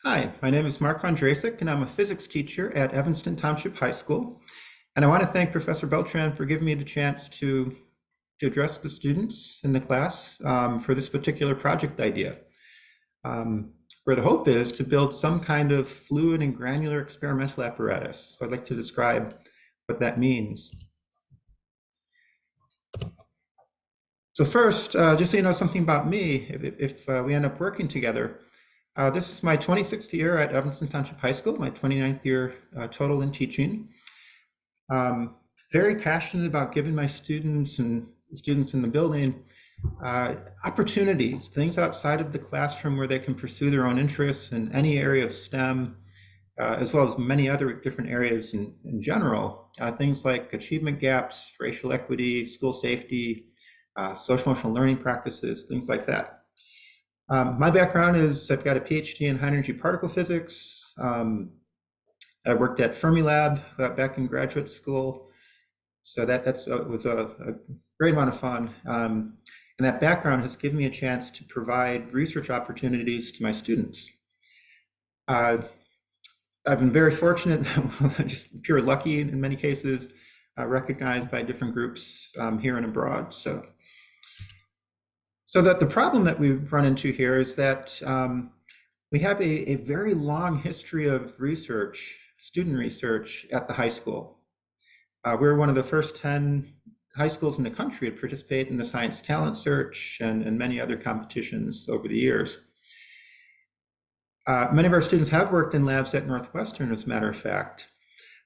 Hi, my name is Mark Vondrasek, and I'm a physics teacher at Evanston Township High School. And I want to thank Professor Beltran for giving me the chance to address the students in the class for this particular project idea, where the hope is to build some kind of fluid and granular experimental apparatus. So I'd like to describe what that means. So first, just so you know something about me, if we end up working together, this is my 26th year at Evanston Township High School, my 29th year total in teaching. Very passionate about giving my students and students in the building opportunities, things outside of the classroom where they can pursue their own interests in any area of STEM, as well as many other different areas in general. Things like achievement gaps, racial equity, school safety, social emotional learning practices, things like that. My background is I've got a PhD in high energy particle physics. I worked at Fermilab back in graduate school. So that was a great amount of fun. And that background has given me a chance to provide research opportunities to my students. I've been very fortunate, just pure lucky in many cases, recognized by different groups here and abroad. So that the problem that we've run into here is that we have a very long history of research, student research at the high school. We're one of the first 10 high schools in the country to participate in the Science Talent Search and many other competitions over the years. Many of our students have worked in labs at Northwestern, as a matter of fact,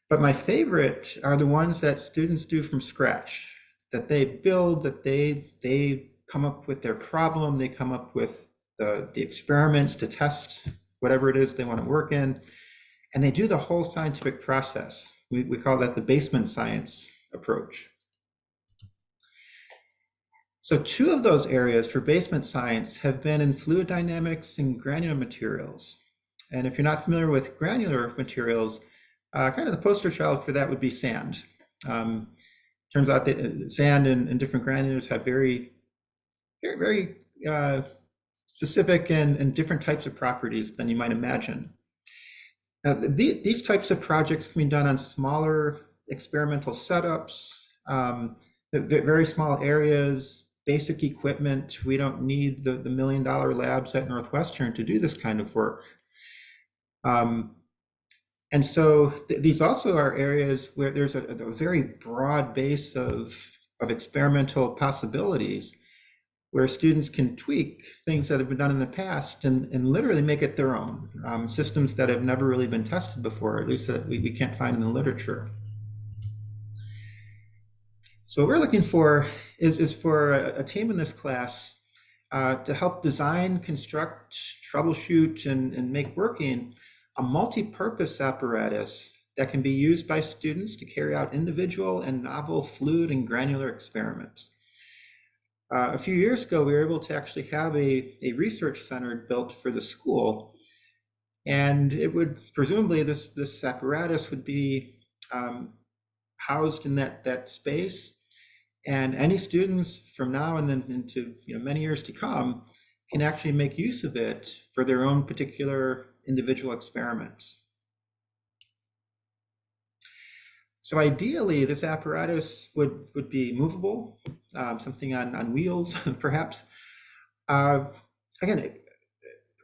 but my favorite are the ones that students do from scratch, that they build, that they come up with their problem, they come up with the experiments to test whatever it is they want to work in, and they do the whole scientific process. We call that the basement science approach. So two of those areas for basement science have been in fluid dynamics and granular materials. And if you're not familiar with granular materials, kind of the poster child for that would be sand. Turns out that sand and different granulars have very specific and different types of properties than you might imagine. Now, these types of projects can be done on smaller experimental setups, very small areas, basic equipment. We don't need the $1 million labs at Northwestern to do this kind of work. And so these also are areas where there's a very broad base of experimental possibilities where students can tweak things that have been done in the past and literally make it their own, systems that have never really been tested before, at least that we can't find in the literature. So what we're looking for is for a team in this class to help design, construct, troubleshoot, and make working a multi-purpose apparatus that can be used by students to carry out individual and novel fluid and granular experiments. A few years ago, we were able to actually have a research center built for the school. And it would presumably, this apparatus would be housed in that space. And any students from now and then into many years to come can actually make use of it for their own particular individual experiments. So ideally, this apparatus would be movable, something on wheels, perhaps. Again,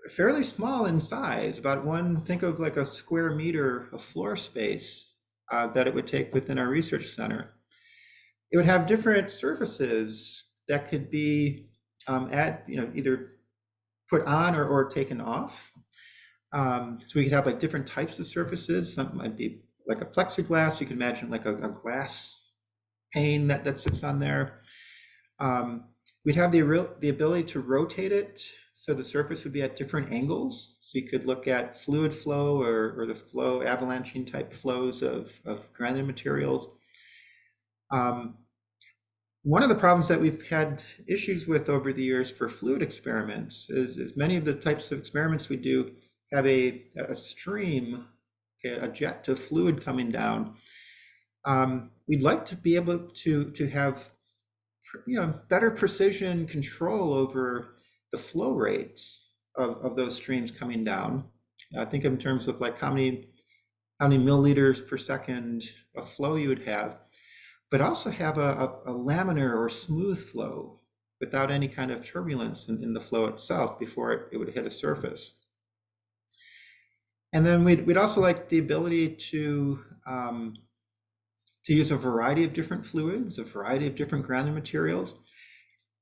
fairly small in size, about think of like a square meter of floor space that it would take within our research center. It would have different surfaces that could be either put on or taken off. So we could have like different types of surfaces. Some might be like a plexiglass. You can imagine like a glass pane that sits on there. We'd have the ability to rotate it, so the surface would be at different angles. So you could look at fluid flow or the flow avalanching type flows of granular materials. One of the problems that we've had issues with over the years for fluid experiments is many of the types of experiments we do have a stream, a jet of fluid coming down. We'd like to be able to have better precision control over the flow rates of those streams coming down. Think in terms of like how many milliliters per second of flow you would have, but also have a laminar or smooth flow without any kind of turbulence in the flow itself before it would hit a surface. And then we'd also like the ability to use a variety of different fluids, a variety of different granular materials.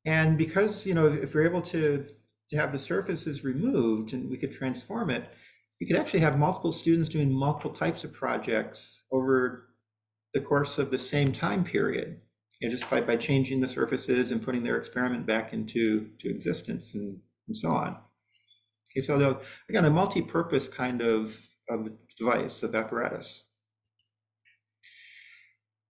And because, if we're able to have the surfaces removed and we could transform it, you could actually have multiple students doing multiple types of projects over the course of the same time period, just by changing the surfaces and putting their experiment back into existence and so on. Okay, so again, a multi-purpose kind of device, of apparatus.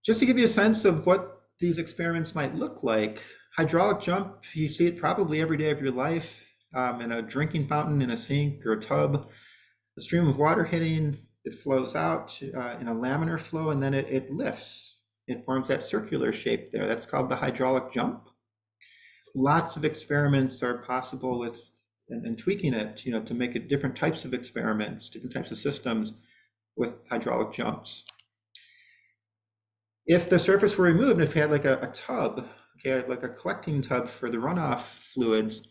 Just to give you a sense of what these experiments might look like, hydraulic jump, you see it probably every day of your life, in a drinking fountain, in a sink or a tub. The stream of water hitting, it flows out in a laminar flow, and then it lifts. It forms that circular shape there. That's called the hydraulic jump. Lots of experiments are possible with and tweaking it, to make it different types of experiments, different types of systems with hydraulic jumps. If the surface were removed, if you had like a tub, okay, like a collecting tub for the runoff fluids,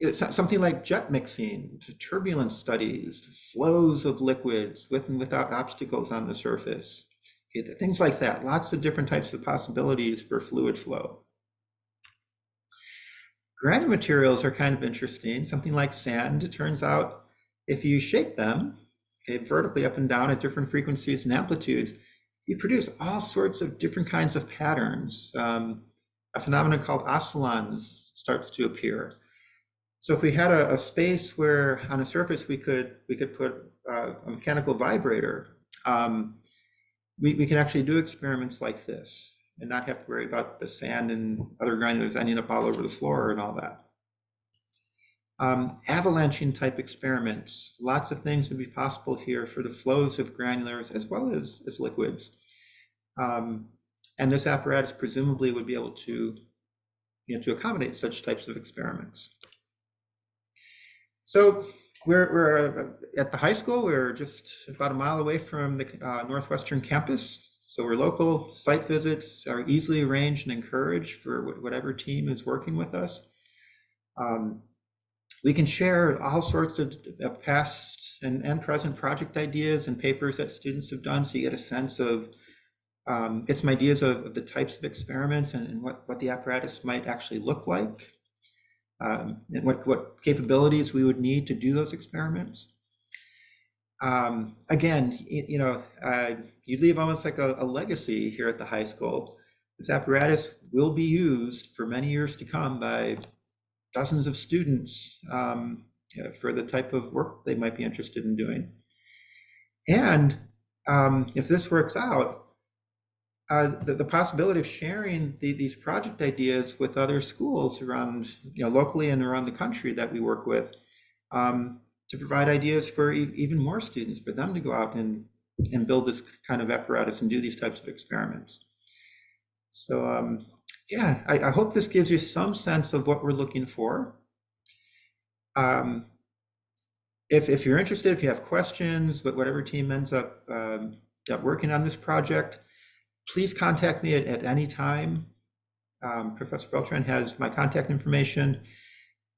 it's something like jet mixing, turbulence studies, flows of liquids with and without obstacles on the surface, okay, things like that. Lots of different types of possibilities for fluid flow. Granular materials are kind of interesting. Something like sand, it turns out, if you shake them, okay, vertically up and down at different frequencies and amplitudes, you produce all sorts of different kinds of patterns. A phenomenon called oscillons starts to appear. So if we had a space where on a surface we could put a mechanical vibrator, we can actually do experiments like this and not have to worry about the sand and other granulars ending up all over the floor and all that. Avalanching type experiments, lots of things would be possible here for the flows of granulars as well as liquids. And this apparatus presumably would be able to, to accommodate such types of experiments. So we're at the high school. We're just about a mile away from the Northwestern campus. So we're local. Site visits are easily arranged and encouraged for whatever team is working with us. We can share all sorts of past and present project ideas and papers that students have done, so you get a sense of, get some ideas of the types of experiments and what the apparatus might actually look like, and what capabilities we would need to do those experiments. Again, you leave almost like a legacy here at the high school. This apparatus will be used for many years to come by dozens of students for the type of work they might be interested in doing. And if this works out, the possibility of sharing these project ideas with other schools around, locally and around the country that we work with, to provide ideas for even more students, for them to go out and build this kind of apparatus and do these types of experiments. So yeah, I hope this gives you some sense of what we're looking for. If you're interested, if you have questions, but whatever team ends up working on this project, please contact me at any time. Professor Beltran has my contact information,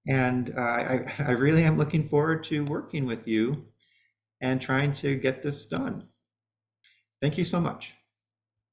and I really am looking forward to working with you and trying to get this done. Thank you so much.